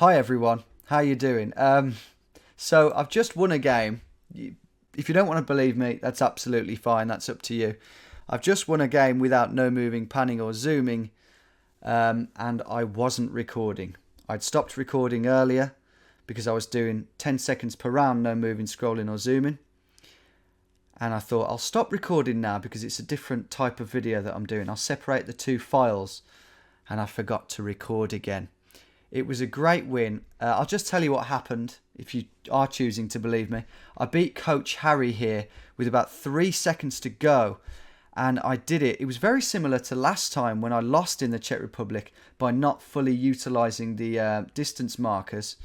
Hi everyone, how you doing? So I've just won a game. If you don't want to believe me, that's absolutely fine. That's up to you. I've just won a game without no moving, panning or zooming, and I wasn't recording. I'd stopped recording earlier because I was doing 10 seconds per round, no moving, scrolling or zooming. And I thought I'll stop recording now because it's a different type of video that I'm doing. I'll separate the two files, and I forgot to record again. It was a great win. I'll just tell you what happened if you are choosing to believe me. I beat Coach Harry here with about 3 seconds to go, and I did it. It was very similar to last time when I lost in the Czech Republic by not fully utilising the distance markers.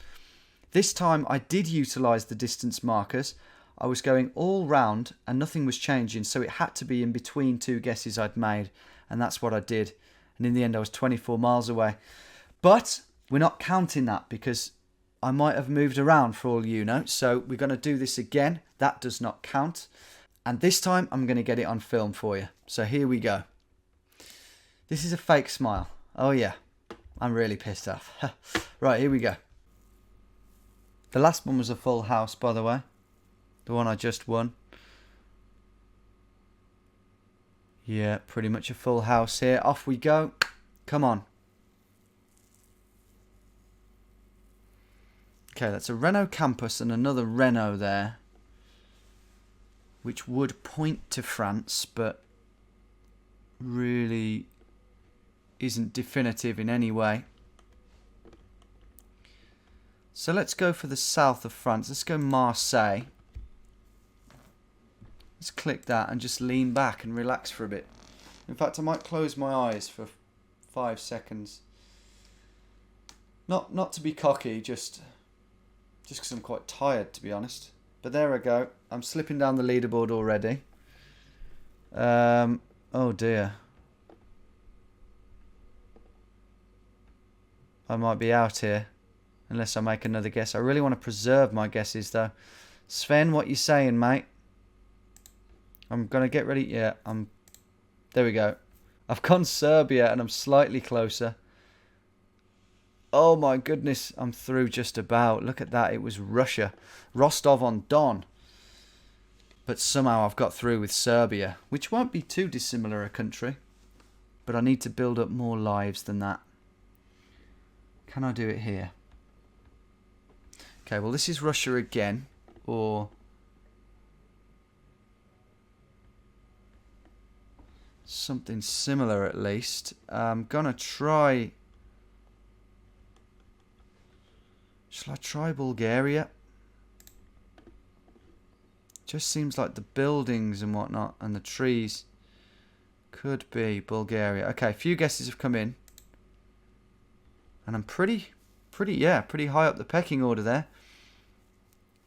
This time I did utilise the distance markers. I was going all round and nothing was changing, so it had to be in between two guesses I'd made, and that's what I did. And in the end I was 24 miles away. But we're not counting that because I might have moved around for all you know. So we're going to do this again. That does not count. And this time I'm going to get it on film for you. So here we go. This is a fake smile. Oh yeah, I'm really pissed off. Right, here we go. The last one was a full house, by the way. The one I just won. Yeah, pretty much a full house here. Off we go. Come on. Okay, that's a Renault Campus and another Renault there, which would point to France, but really isn't definitive in any way. So let's go for the south of France. Let's go Marseille. Let's click that and just lean back and relax for a bit. In fact, I might close my eyes for 5 seconds. Not to be cocky, just because I'm quite tired, to be honest. But there I go. I'm slipping down the leaderboard already. Oh dear. I might be out here. Unless I make another guess. I really want to preserve my guesses, though. Sven, what you saying, mate? I'm going to get ready. Yeah, there we go. I've gone Serbia and I'm slightly closer. Oh my goodness, I'm through just about. Look at that, it was Russia. Rostov-on-Don. But somehow I've got through with Serbia, which won't be too dissimilar a country. But I need to build up more lives than that. Can I do it here? Okay, well this is Russia again. Or something similar at least. I'm gonna try... Shall I try Bulgaria? Just seems like the buildings and whatnot and the trees could be Bulgaria. Okay, a few guesses have come in. And I'm pretty high up the pecking order there.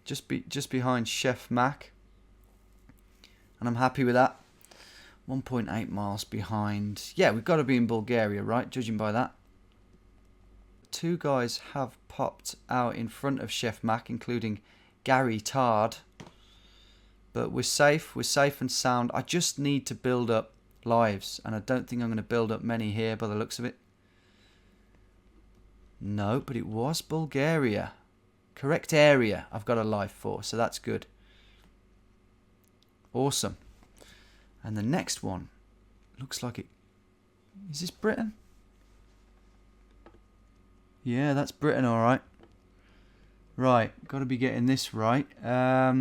Just behind Chef Mac. And I'm happy with that. 1.8 miles behind. Yeah, we've got to be in Bulgaria, right? Judging by that. 2 guys have popped out in front of Chef Mac, including Gary Tard. But we're safe and sound. I just need to build up lives, and I don't think I'm going to build up many here by the looks of it. No, but it was Bulgaria. Correct area I've got a life for, so that's good. Awesome. And the next one looks like it... Is this Britain? Yeah, that's Britain, alright. Right, got to be getting this right. Oh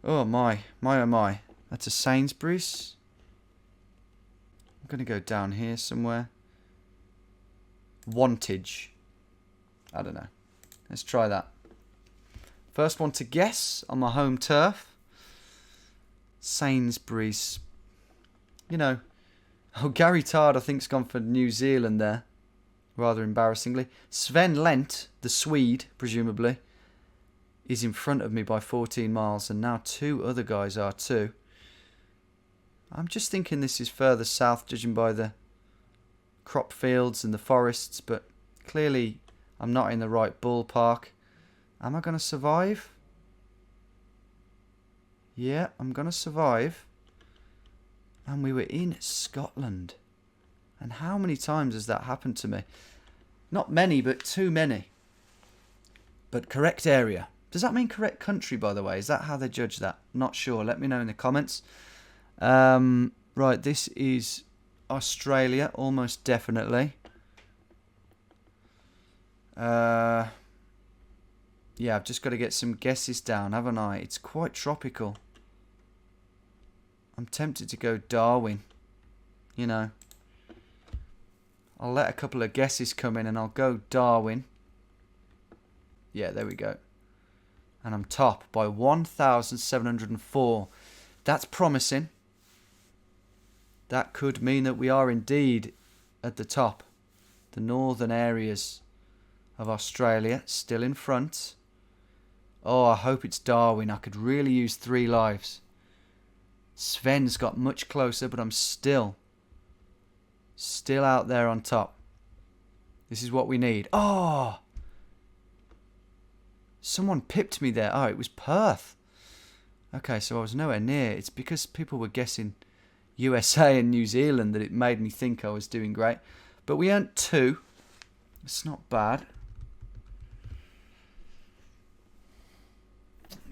my. That's a Sainsbury's. I'm going to go down here somewhere. Wantage. I don't know. Let's try that. First one to guess on my home turf. Sainsbury's. You know. Oh, Gary Tard, I think, has gone for New Zealand there. Rather embarrassingly. Sven Lent, the Swede, presumably, is in front of me by 14 miles. And now 2 other guys are too. I'm just thinking this is further south, judging by the crop fields and the forests. But clearly, I'm not in the right ballpark. Am I going to survive? Yeah, I'm going to survive. And we were in Scotland. And how many times has that happened to me? Not many, but too many. But correct area. Does that mean correct country, by the way? Is that how they judge that? Not sure. Let me know in the comments. Right, this is Australia, almost definitely. Yeah, I've just got to get some guesses down, haven't I? It's quite tropical. I'm tempted to go Darwin. You know. I'll let a couple of guesses come in and I'll go Darwin. Yeah, there we go. And I'm top by 1,704. That's promising. That could mean that we are indeed at the top. The northern areas of Australia still in front. Oh, I hope it's Darwin. I could really use 3 lives. Sven's got much closer, but I'm still out there on top. This is what we need. Oh! Someone pipped me there. Oh, it was Perth. Okay, so I was nowhere near. It's because people were guessing USA and New Zealand that it made me think I was doing great. But we earned 2. It's not bad.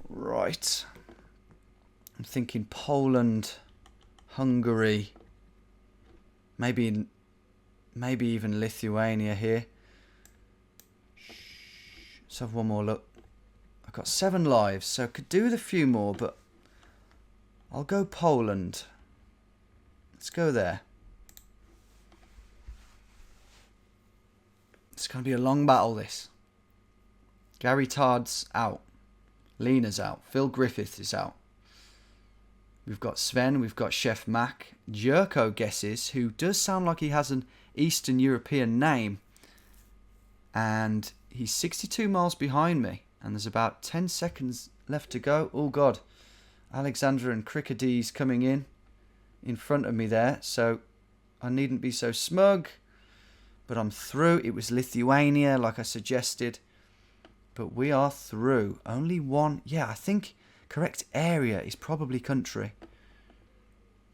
Right. I'm thinking Poland, Hungary, maybe even Lithuania here. Let's have one more look. I've got 7 lives, so I could do with a few more, but I'll go Poland. Let's go there. It's going to be a long battle, this. Gary Tard's out. Lena's out. Phil Griffith is out. We've got Sven. We've got Chef Mac. Jerko guesses, who does sound like he has an Eastern European name. And he's 62 miles behind me. And there's about 10 seconds left to go. Oh, God. Alexandra and Crickadee coming in front of me there. So I needn't be so smug. But I'm through. It was Lithuania, like I suggested. But we are through. Only one. Yeah, I think correct area is probably country.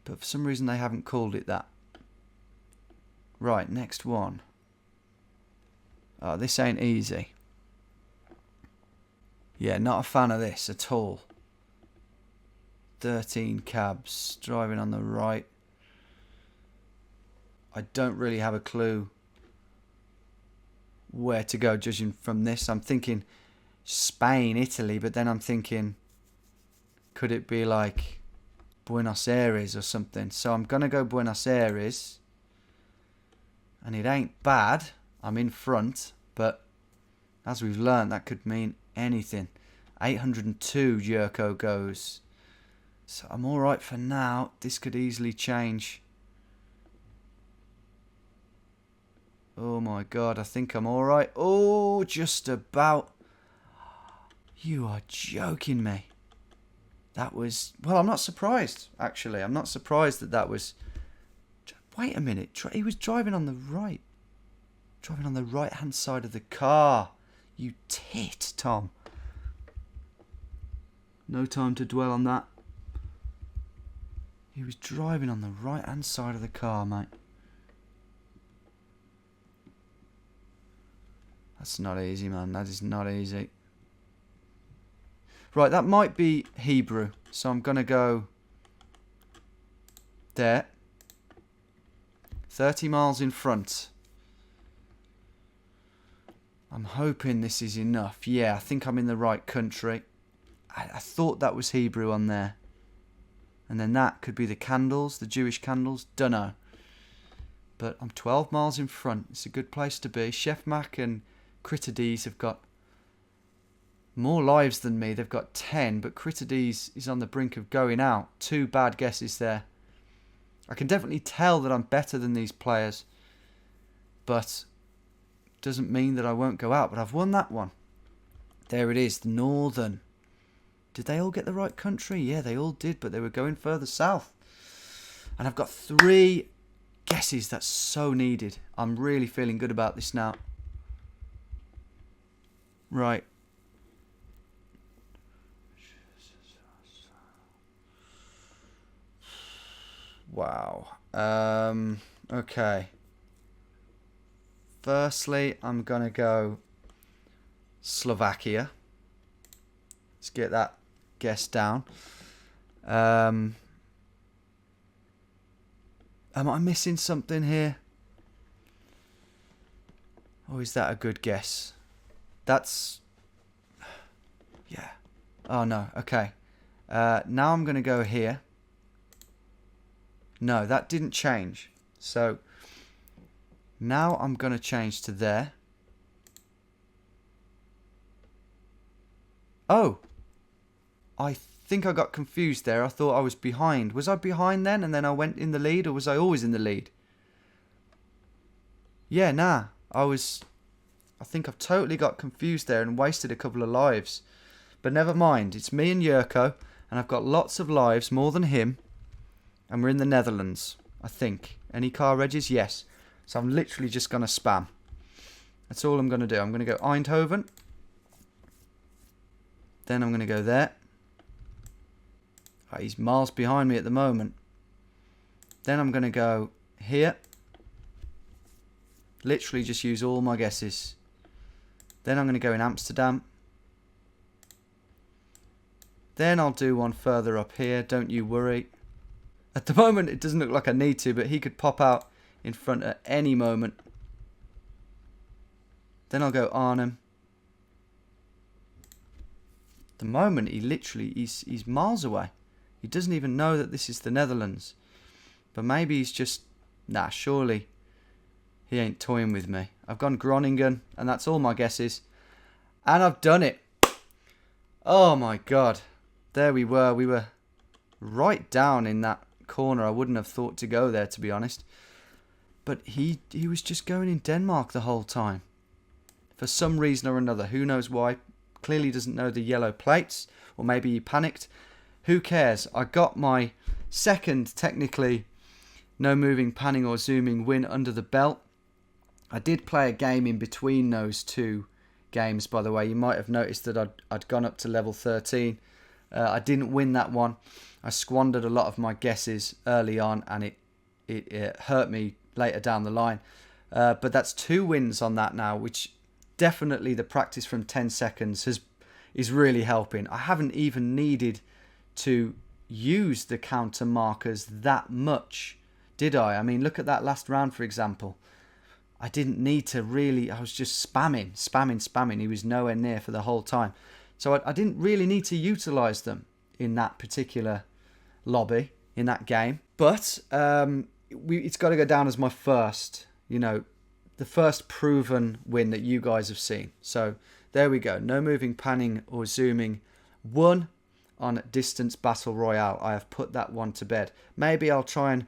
But for some reason they haven't called it that. Right, next one. Oh, this ain't easy. Yeah, not a fan of this at all. 13 cabs driving on the right. I don't really have a clue where to go judging from this. I'm thinking Spain, Italy, but then I'm thinking, could it be like Buenos Aires or something? So I'm going to go Buenos Aires. And it ain't bad. I'm in front, but as we've learned, that could mean anything. 802 Jerko goes. So I'm alright for now. This could easily change. Oh my God, I think I'm alright. Oh, just about. You are joking me. That was... Well, I'm not surprised, actually. I'm not surprised that was... Wait a minute. He was driving on the right. Driving on the right-hand side of the car. You tit, Tom. No time to dwell on that. He was driving on the right-hand side of the car, mate. That's not easy, man. That is not easy. Right, that might be Hebrew. So I'm going to go there. 30 miles in front. I'm hoping this is enough. Yeah, I think I'm in the right country. I thought that was Hebrew on there. And then that could be the candles, the Jewish candles. Dunno. But I'm 12 miles in front. It's a good place to be. Chef Mac and Crittades have got more lives than me. They've got 10, but Crittades is on the brink of going out. 2 bad guesses there. I can definitely tell that I'm better than these players, but doesn't mean that I won't go out. But I've won that one. There it is, the Northern. Did they all get the right country? Yeah, they all did, but they were going further south. And I've got 3 guesses. That's so needed. I'm really feeling good about this now. Right. Wow. Okay. Firstly, I'm going to go Slovakia. Let's get that guess down. Am I missing something here? Or is that a good guess? That's... yeah. Oh, no. Okay. Now I'm going to go here. No, that didn't change. So, now I'm going to change to there. Oh! I think I got confused there. I thought I was behind. Was I behind then and then I went in the lead, or was I always in the lead? Yeah, nah. I think I've totally got confused there and wasted a couple of lives. But never mind. It's me and Yurko, and I've got lots of lives, more than him. And we're in the Netherlands, I think. Any car regis? Yes. So I'm literally just going to spam. That's all I'm going to do. I'm going to go Eindhoven. Then I'm going to go there. Right, he's miles behind me at the moment. Then I'm going to go here. Literally just use all my guesses. Then I'm going to go in Amsterdam. Then I'll do one further up here. Don't you worry. At the moment, it doesn't look like I need to, but he could pop out in front at any moment. Then I'll go Arnhem. At the moment, he's miles away. He doesn't even know that this is the Netherlands. But maybe he's just... nah, surely he ain't toying with me. I've gone Groningen, and that's all my guesses. And I've done it. Oh my god. There we were. We were right down in that corner. I wouldn't have thought to go there, to be honest. But he was just going in Denmark the whole time. For some reason or another. Who knows why. Clearly doesn't know the yellow plates. Or maybe he panicked. Who cares? I got my second, technically, no moving, panning or zooming win under the belt. I did play a game in between those two games, by the way. You might have noticed that I'd gone up to level 13. I didn't win that one. I squandered a lot of my guesses early on, and it hurt me later down the line. But that's 2 wins on that now, which definitely the practice from 10 seconds is really helping. I haven't even needed to use the counter markers that much, did I? I mean, look at that last round, for example. I didn't need to really... I was just spamming. He was nowhere near for the whole time. So I didn't really need to utilise them in that particular lobby, in that game. But it's got to go down as my first, the first proven win that you guys have seen. So there we go. No moving, panning or zooming. 1 on Distance Battle Royale. I have put that one to bed. Maybe I'll try and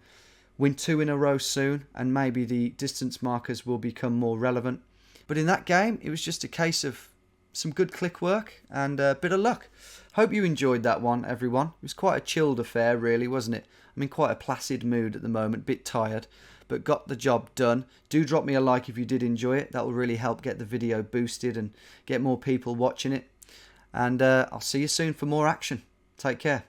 win 2 in a row soon, and maybe the distance markers will become more relevant. But in that game, it was just a case of some good click work and a bit of luck. Hope you enjoyed that one, everyone. It was quite a chilled affair, really, wasn't it? I'm in quite a placid mood at the moment, bit tired, but got the job done. Do drop me a like if you did enjoy it. That will really help get the video boosted and get more people watching it. And I'll see you soon for more action. Take care.